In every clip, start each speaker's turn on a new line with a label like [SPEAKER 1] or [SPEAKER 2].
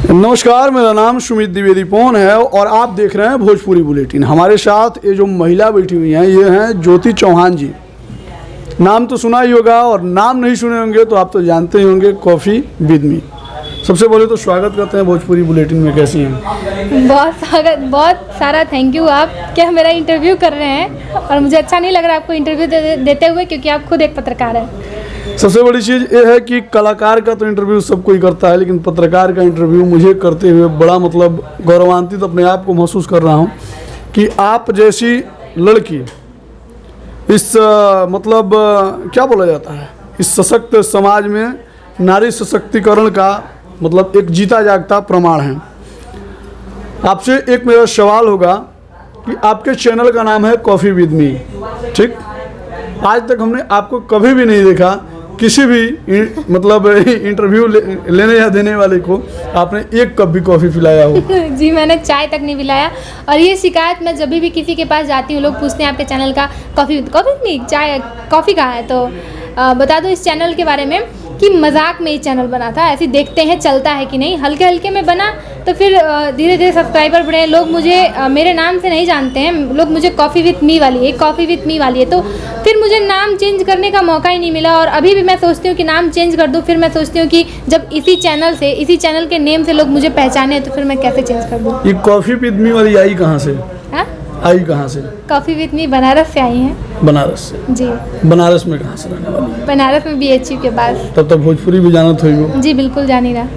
[SPEAKER 1] नमस्कार, मेरा नाम सुमित द्विवेदी पवन है और आप देख रहे हैं भोजपुरी बुलेटिन। हमारे साथ ये जो महिला बैठी हुई हैं ये हैं ज्योति चौहान जी। नाम तो सुना ही होगा और नाम नहीं सुने होंगे तो आप तो जानते ही होंगे, कॉफ़ी विद मी। सबसे पहले तो स्वागत करते हैं भोजपुरी बुलेटिन में। कैसी हैं?
[SPEAKER 2] बहुत सारा थैंक यू। आप क्या मेरा इंटरव्यू कर रहे हैं और मुझे अच्छा नहीं लग रहा आपको इंटरव्यू देते हुए, क्योंकि आप खुद एक पत्रकार हैं।
[SPEAKER 1] सबसे बड़ी चीज़ ये है कि कलाकार का तो इंटरव्यू सब कोई करता है, लेकिन पत्रकार का इंटरव्यू मुझे करते हुए बड़ा गौरवान्वित अपने आप को महसूस कर रहा हूँ कि आप जैसी लड़की इस क्या बोला जाता है, इस सशक्त समाज में नारी सशक्तिकरण का एक जीता जागता प्रमाण है। आपसे एक मेरा सवाल होगा कि आपके चैनल का नाम है कॉफ़ी विद मी, ठीक? आज तक हमने आपको कभी भी नहीं देखा किसी भी इंटरव्यू लेने या देने वाले को आपने एक कप भी कॉफ़ी पिलाया हो।
[SPEAKER 2] जी, मैंने चाय तक नहीं पिलाया। और ये शिकायत मैं जब भी किसी के पास जाती हूँ, लोग पूछते हैं आपके चैनल का कॉफ़ी नहीं, चाय कॉफ़ी कहाँ है। तो बता दो इस चैनल के बारे में कि मजाक में ये चैनल बना था, ऐसे देखते हैं चलता है कि नहीं, हल्के हल्के में बना। तो फिर धीरे धीरे सब्सक्राइबर बढ़े। लोग मुझे मेरे नाम से नहीं जानते हैं, लोग मुझे कॉफ़ी विद मी वाली है, कॉफ़ी विद मी वाली है। तो फिर मुझे नाम चेंज करने का मौका ही नहीं मिला। और अभी भी मैं सोचती हूँ कि नाम चेंज कर दूँ। फिर मैं सोचती हूँ कि जब इसी चैनल के नेम से लोग मुझे पहचाने तो फिर मैं कैसे चेंज कर दूँ।
[SPEAKER 1] ये कॉफ़ी विद मी वाली आई कहाँ से? आई कहाँ से?
[SPEAKER 2] कॉफ़ी विद मी बनारस से आई हैं।
[SPEAKER 1] बनारस से? जी। बनारस में कहाँ से रहने वाली?
[SPEAKER 2] बनारस में BHU के पास।
[SPEAKER 1] तब तो भोजपुरी भी जानत हुई हो?
[SPEAKER 2] जी बिल्कुल जानी रहा,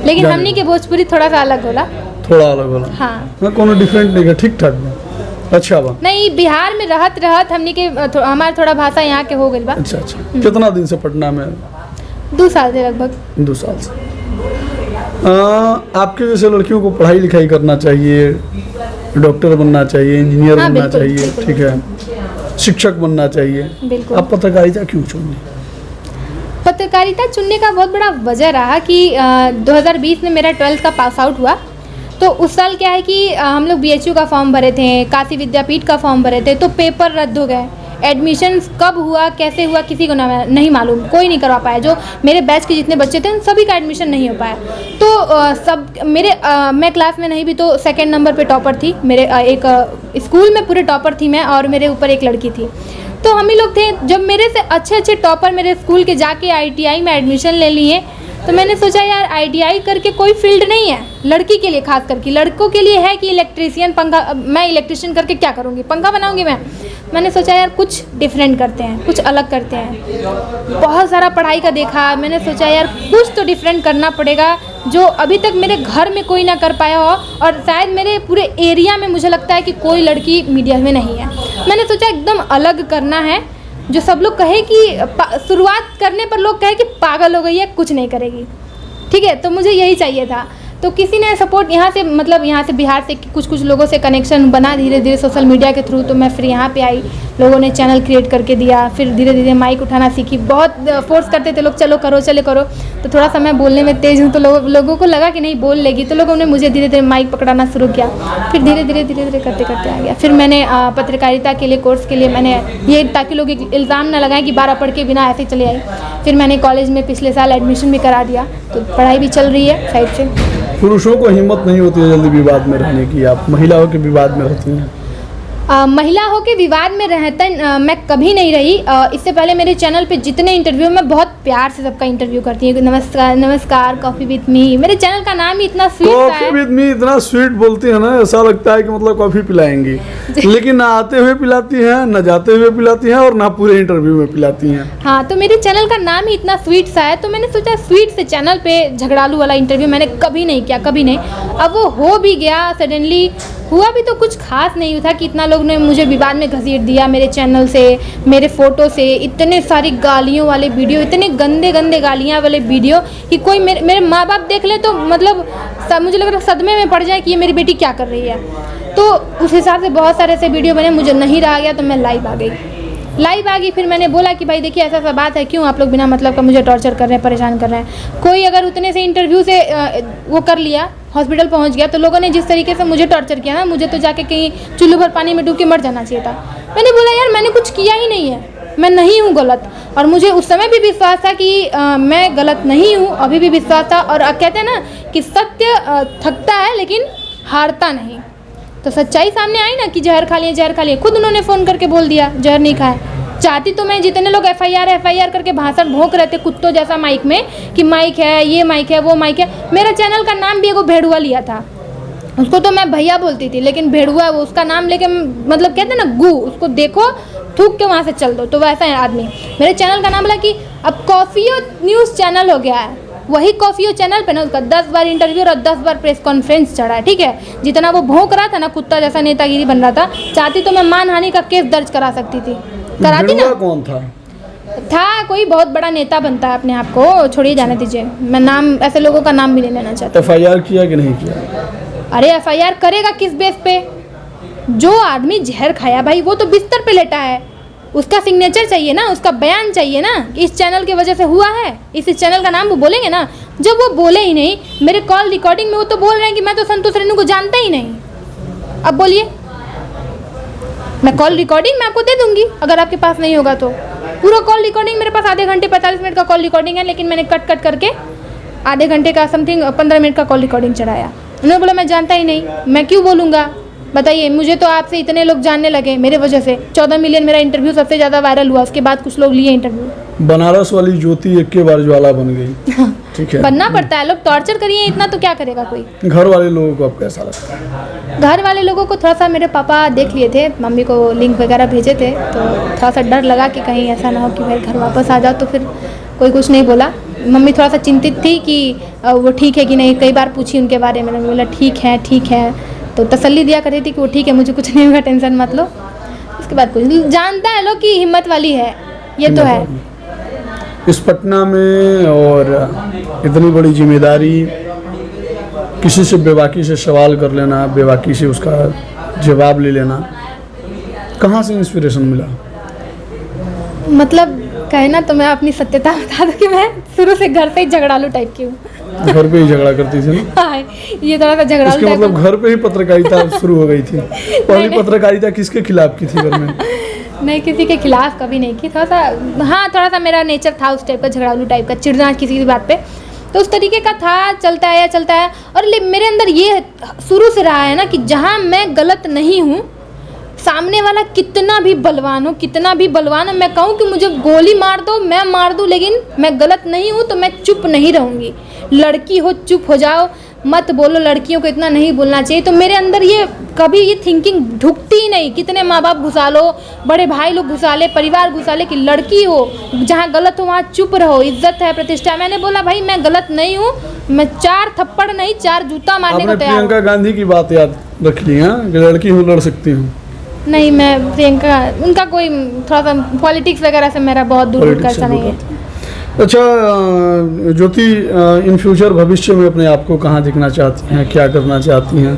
[SPEAKER 2] लेकिन हमनी के भोजपुरी थोड़ा सा अलग होला।
[SPEAKER 1] थोड़ा अलग होला?
[SPEAKER 2] हाँ,
[SPEAKER 1] कोनो डिफरेंट नहीं है, ठीक ठाक बा। अच्छा बा।
[SPEAKER 2] नहीं, बिहार में रहत हमनी के हमार थोड़ा भाषा यहाँ के हो गई बा।
[SPEAKER 1] अच्छा। कितना दिन से पटना में?
[SPEAKER 2] 2 साल से लगभग।
[SPEAKER 1] 2 साल से। आपके जैसे लड़कियों को पढ़ाई लिखाई करना चाहिए, डॉक्टर बनना चाहिए, इंजीनियर बनना चाहिए, ठीक है, शिक्षक बनना चाहिए। आप पत्रकारिता क्यों चुनी?
[SPEAKER 2] पत्रकारिता चुनने का बहुत बड़ा वजह रहा कि 2020 में मेरा 12th का पास आउट हुआ। तो उस साल क्या है कि हम लोग BHU का फॉर्म भरे थे, काशी विद्यापीठ का फॉर्म भरे थे, तो पेपर रद्द हो गए। एडमिशन कब हुआ, कैसे हुआ, किसी को नहीं मालूम, कोई नहीं करवा पाया। जो मेरे बैच के जितने बच्चे थे उन सभी का एडमिशन नहीं हो पाया। तो मैं क्लास में नहीं भी तो 2nd नंबर पे टॉपर थी। मेरे एक स्कूल में पूरे टॉपर थी मैं, और मेरे ऊपर एक लड़की थी। तो हम ही लोग थे। जब मेरे से अच्छे टॉपर मेरे स्कूल के जाके ITI में एडमिशन ले लिए, तो मैंने सोचा यार ITI करके कोई फील्ड नहीं है लड़की के लिए, खास करके लड़कों के लिए है कि इलेक्ट्रीशियन, पंखा। मैं इलेक्ट्रीशियन करके क्या करूँगी, पंखा बनाऊँगी मैंने सोचा यार कुछ डिफरेंट करते हैं, कुछ अलग करते हैं। बहुत सारा पढ़ाई का देखा, मैंने सोचा यार कुछ तो डिफरेंट करना पड़ेगा जो अभी तक मेरे घर में कोई ना कर पाया हो, और शायद मेरे पूरे एरिया में मुझे लगता है कि कोई लड़की मीडिया में नहीं है। मैंने सोचा एकदम अलग करना है, जो सब लोग कहे कि शुरुआत करने पर लोग कहे कि पागल हो गई है, कुछ नहीं करेगी, ठीक है। तो मुझे यही चाहिए था। तो किसी ने सपोर्ट यहाँ से बिहार से कुछ लोगों से कनेक्शन बना धीरे धीरे सोशल मीडिया के थ्रू। तो मैं फिर यहाँ पे आई, लोगों ने चैनल क्रिएट करके दिया। फिर धीरे धीरे माइक उठाना सीखी। बहुत फोर्स करते थे लोग, चलो करो। तो थोड़ा सा मैं बोलने में तेज़ हूँ, तो लोगों को लगा कि नहीं बोल लेगी, तो लोगों ने मुझे धीरे धीरे माइक पकड़ाना शुरू किया। फिर धीरे धीरे करते आ गया। फिर मैंने पत्रकारिता के लिए कोर्स के लिए मैंने ये, ताकि लोग इल्ज़ाम ना लगाएं कि 12 पढ़ के बिना ऐसे चले आई। फिर मैंने कॉलेज में पिछले साल एडमिशन भी करा दिया, तो पढ़ाई भी चल रही है साइड से।
[SPEAKER 1] पुरुषों को हिम्मत नहीं होती है जल्दी विवाद में रहने की, आप महिलाओं के विवाद में रहती हैं?
[SPEAKER 2] महिला हो के विवाद में मैं कभी नहीं रही। इससे पहले मेरे चैनल पे जितने इंटरव्यू, मैं बहुत प्यार से सबका इंटरव्यू करती हूँ। नमस्कार कॉफ़ी विद मी। मेरे चैनल का नाम ही इतना स्वीट है।
[SPEAKER 1] कॉफ़ी विद मी इतना स्वीट बोलती है ना, ऐसा लगता है कि कॉफ़ी पिलाएंगी, लेकिन ना आते हुए पिलाती हैं, ना जाते हुए पिलाती हैं, और ना पूरे इंटरव्यू में पिलाती हैं।
[SPEAKER 2] हाँ, तो मेरे चैनल का नाम ही इतना स्वीट सा है, तो मैंने सोचा स्वीट से चैनल पे झगड़ालू वाला इंटरव्यू मैंने कभी नहीं किया, कभी नहीं। अब वो हो भी गया, सडनली हुआ भी तो कुछ खास नहीं था कि इतना लोग ने मुझे विवाद में घसीट दिया मेरे चैनल से, मेरे फ़ोटो से। इतने सारी गालियों वाले वीडियो, इतने गंदे गालियाँ वाले वीडियो कि कोई मेरे माँ बाप देख ले तो मुझे लग रहा सदमे में पड़ जाए कि ये मेरी बेटी क्या कर रही है। तो उस हिसाब से बहुत सारे ऐसे वीडियो बने, मुझे नहीं रहा गया तो मैं लाइव आ गई। फिर मैंने बोला कि भाई देखिए ऐसा बात है, क्यों आप लोग बिना मतलब का मुझे टॉर्चर कर रहे हैं, परेशान कर रहे हैं। कोई अगर उतने से इंटरव्यू से वो कर लिया, हॉस्पिटल पहुंच गया, तो लोगों ने जिस तरीके से मुझे टॉर्चर किया ना, मुझे तो जाके कहीं चुल्लू भर पानी में डूब के मर जाना चाहिए था। मैंने बोला यार मैंने कुछ किया ही नहीं है, मैं नहीं हूँ गलत, और मुझे उस समय भी विश्वास था कि मैं गलत नहीं हूँ, अभी भी विश्वास था। और कहते हैं ना कि सत्य थकता है लेकिन हारता नहीं। तो सच्चाई सामने आई ना कि जहर खा लिए, खुद उन्होंने फ़ोन करके बोल दिया जहर नहीं खाए। चाहती तो मैं जितने लोग FIR करके भाषण भोंक रहे थे कुत्तों जैसा माइक में कि माइक है, ये माइक है, वो माइक है। मेरा चैनल का नाम भी एगो भेड़ुआ लिया था, उसको तो मैं भैया बोलती थी, लेकिन भेड़ुआ वो उसका नाम लेके मतलब कहते हैं ना गू, उसको देखो थूक के वहाँ से चल दो, तो वैसा है आदमी। मेरे चैनल का नाम बोला कि अब कॉफियो न्यूज़ चैनल हो गया है। वही कॉफियो चैनल पे ना उसका 10 बार इंटरव्यू और 10 बार प्रेस कॉन्फ्रेंस चढ़ा है, ठीक है। जितना वो भौंक रहा था ना कुत्ता जैसा नेतागिरी बन रहा था, चाहती तो मैं मानहानि का केस दर्ज करा सकती थी, कराती ना।
[SPEAKER 1] कौन था
[SPEAKER 2] कोई बहुत बड़ा नेता बनता है अपने आप को, छोड़िए जाने दीजिए, मैं नाम ऐसे लोगों का नाम भी नहीं लेना चाहती।
[SPEAKER 1] FIR किया कि नहीं किया?
[SPEAKER 2] अरे FIR करेगा किस बेस पे? जो आदमी जहर खाया भाई वो तो बिस्तर पे लेटा है, उसका सिग्नेचर चाहिए ना, उसका बयान चाहिए ना, इस चैनल की वजह से हुआ है, इस चैनल का नाम वो बोलेंगे ना। जब वो बोले ही नहीं, मेरे कॉल रिकॉर्डिंग में वो तो बोल रहे हैं कि मैं तो संतोष रेणु को जानता ही नहीं। अब बोलिए, मैं कॉल रिकॉर्डिंग मैं आपको दे दूंगी अगर आपके पास नहीं होगा तो। पूरा कॉल रिकॉर्डिंग मेरे पास आधे घंटे 45 मिनट का कॉल रिकॉर्डिंग है, लेकिन मैंने कट करके आधे घंटे का समथिंग 15 मिनट का कॉल रिकॉर्डिंग चढ़ाया। उन्होंने बोला मैं जानता ही नहीं, मैं क्यों बोलूँगा बताइए। मुझे तो आपसे इतने लोग जानने लगे मेरे वजह से, 14 मिलियन मेरा इंटरव्यू सबसे ज़्यादा वायरल हुआ, उसके बाद कुछ लोग लिए इंटरव्यू।
[SPEAKER 1] बनारस वाली ज्योति एक के बार ज्वाला बन गई, ठीक है।
[SPEAKER 2] बनना पड़ता है, लोग टॉर्चर करिए इतना तो क्या करेगा कोई।
[SPEAKER 1] घर वाले लोगों को अब कैसा लगता है?
[SPEAKER 2] घर वाले लोगों को थोड़ा सा, मेरे पापा देख लिए थे, मम्मी को लिंक वगैरह भेजे थे, तो थोड़ा सा डर लगा कि कहीं ऐसा ना हो कि भाई घर वापस आ जाओ, तो फिर कोई कुछ नहीं बोला। मम्मी थोड़ा सा चिंतित थी कि वो ठीक है कि नहीं, कई बार पूछी उनके बारे में, मैंने बोला ठीक है, तो तसल्ली दिया करती थी कि वो ठीक है, मुझे कुछ नहीं होगा, टेंशन मत लो। उसके बाद कुछ जानता है लोग कि हिम्मत वाली है, ये तो है।
[SPEAKER 1] इस पटना में और इतनी बड़ी जिम्मेदारी, किसी से बेबाकी से सवाल कर लेना, बेबाकी से उसका जवाब ले लेना, कहाँ से इंस्पिरेशन मिला?
[SPEAKER 2] मतलब कहना तो मैं अपनी सत्यता बता दूं कि मैं शुरू से घर पे ही झगड़ालू टाइप की हूँ।
[SPEAKER 1] घर पे ही झगड़ा करती थी ना?
[SPEAKER 2] हाँ, ये थोड़ा सा झगड़ालू
[SPEAKER 1] इसके
[SPEAKER 2] टाइप
[SPEAKER 1] मतलब घर पे ही पत्रकारिता शुरू हो गई थी। पहली पत्रकारिता किसके खिलाफ की थी घर में?
[SPEAKER 2] नहीं, किसी के खिलाफ कभी नहीं की। थोड़ा सा मेरा नेचर था उस टाइप का, झगड़ालू टाइप का, चिढ़ना किसी की बात पे, तो उस तरीके का था, चलता है। और मेरे अंदर ये शुरू से रहा है ना कि जहाँ मैं गलत नहीं हूँ, सामने वाला कितना भी बलवान हो, मैं कहूँ कि मुझे गोली मार दो, मैं मार दूँ, लेकिन मैं गलत नहीं हूँ तो मैं चुप नहीं रहूँगी। लड़की हो चुप हो जाओ, मत बोलो, लड़कियों को इतना नहीं बोलना चाहिए। तो मेरे अंदर ये कभी ये थिंकिंग ढुकती ही नहीं। कितने माँ बाप घुसा लो, बड़े भाई लोग घुसा ले, परिवार घुसा ले कि लड़की हो, जहाँ गलत हो वहाँ चुप रहो, इज्जत है, प्रतिष्ठा। मैंने बोला भाई मैं गलत नहीं हूँ, मैं 4 थप्पड़ नहीं 4 जूता मारने को तैयार हूँ।
[SPEAKER 1] प्रियंका गांधी की बात याद रख ली हाँ, कि लड़की हूँ लड़ सकती हूँ? नहीं,
[SPEAKER 2] मैं प्रियंका, उनका कोई थोड़ा सा पॉलिटिक्स वगैरह से मेरा बहुत दूर का ऐसा नहीं है।
[SPEAKER 1] अच्छा ज्योति, इन फ्यूचर भविष्य में अपने आप को कहाँ दिखना चाहती हैं, क्या करना चाहती हैं?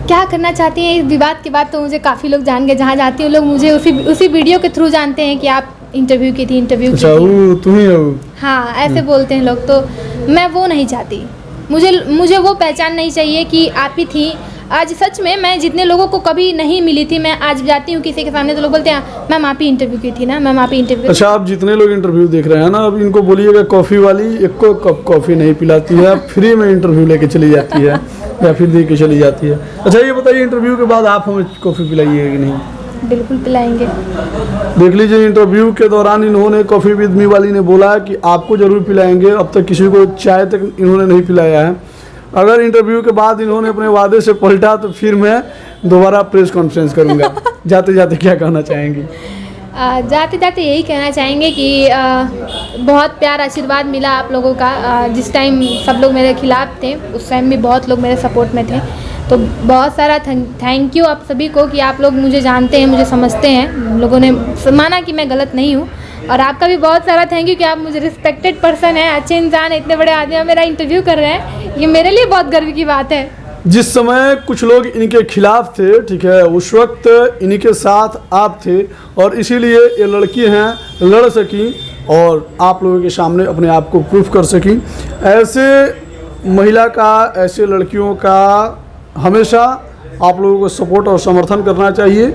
[SPEAKER 2] क्या करना चाहती हैं, इस विवाद के बाद तो मुझे काफ़ी लोग जान गए, जहाँ जाती हूँ लोग मुझे उसी वीडियो के थ्रू जानते हैं कि आप इंटरव्यू की थी।
[SPEAKER 1] अच्छा, वो तुम ही हो?
[SPEAKER 2] हाँ, ऐसे बोलते हैं लोग, तो मैं वो नहीं चाहती। मुझे वो पहचान नहीं चाहिए कि आप ही थी। आज सच में मैं जितने लोगों को कभी नहीं मिली थी, मैं आज जाती हूँ किसी के सामने तो लोग बोलते हैं मैम आप ही इंटरव्यू की थी ना, मैम आप ही इंटरव्यू।
[SPEAKER 1] अच्छा, आप जितने लोग इंटरव्यू देख रहे हैं ना, अब इनको बोलिएगा कॉफ़ी वाली एक को कप कॉफ़ी नहीं पिलाती है, फ्री में इंटरव्यू लेके चली जाती है या फिर दे के चली जाती है। अच्छा ये बताइए, इंटरव्यू के बाद आप हमें कॉफ़ी पिलाइएगा कि नहीं?
[SPEAKER 2] बिल्कुल पिलाएंगे।
[SPEAKER 1] देख लीजिए, इंटरव्यू के दौरान इन्होंने कॉफ़ी विद मी वाली ने बोला कि आपको ज़रूर पिलाएंगे। अब तक किसी को चाय तक इन्होंने नहीं पिलाया है। अगर इंटरव्यू के बाद इन्होंने अपने वादे से पलटा तो फिर मैं दोबारा प्रेस कॉन्फ्रेंस करूंगा। जाते जाते क्या कहना चाहेंगी?
[SPEAKER 2] जाते जाते यही कहना चाहेंगे कि बहुत प्यार आशीर्वाद मिला आप लोगों का। जिस टाइम सब लोग मेरे खिलाफ थे उस टाइम भी बहुत लोग मेरे सपोर्ट में थे, तो बहुत सारा थैंक यू आप सभी को कि आप लोग मुझे जानते हैं, मुझे समझते हैं, लोगों ने माना कि मैं गलत नहीं हूँ। और आपका भी बहुत सारा थैंक यू कि आप मुझे रिस्पेक्टेड पर्सन है, अच्छे इंसान, इतने बड़े आदमी मेरा इंटरव्यू कर रहे हैं, ये मेरे लिए बहुत गर्व की बात है।
[SPEAKER 1] जिस समय कुछ लोग इनके खिलाफ थे, ठीक है, उस वक्त इनके साथ आप थे और इसीलिए ये लड़की हैं लड़ सकी और आप लोगों के सामने अपने आप को प्रूफ कर सकी। ऐसे महिला का, ऐसे लड़कियों का हमेशा आप लोगों को सपोर्ट और समर्थन करना चाहिए।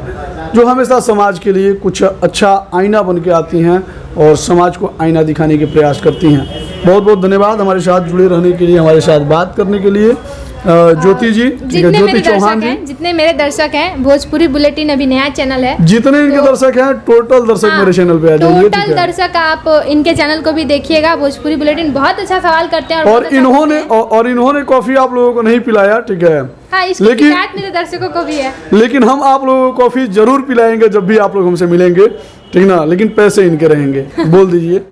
[SPEAKER 1] जो हमेशा समाज के लिए कुछ अच्छा आईना बन के आती हैं और समाज को आईना दिखाने के प्रयास करती हैं। बहुत बहुत धन्यवाद हमारे साथ जुड़े रहने के लिए, हमारे साथ बात करने के लिए। ज्योति जी, ठीक है, ज्योति चौहान जी।
[SPEAKER 2] जितने मेरे दर्शक हैं, भोजपुरी बुलेटिन अभी नया चैनल है,
[SPEAKER 1] जितने इनके दर्शक हैं, टोटल दर्शक मेरे चैनल पे आ जाइए।
[SPEAKER 2] टोटल दर्शक आप इनके चैनल को भी देखिएगा। भोजपुरी बुलेटिन बहुत अच्छा सवाल करते हैं
[SPEAKER 1] और इन्होंने कॉफी आप लोगों को नहीं पिलाया, ठीक है,
[SPEAKER 2] हाँ, इसकी शिकायत मेरे दर्शकों को भी है,
[SPEAKER 1] लेकिन हम आप लोगों को कॉफी जरूर पिलाएंगे जब भी आप लोग हमसे मिलेंगे, ठीक ना, लेकिन पैसे इनके रहेंगे। बोल दीजिए।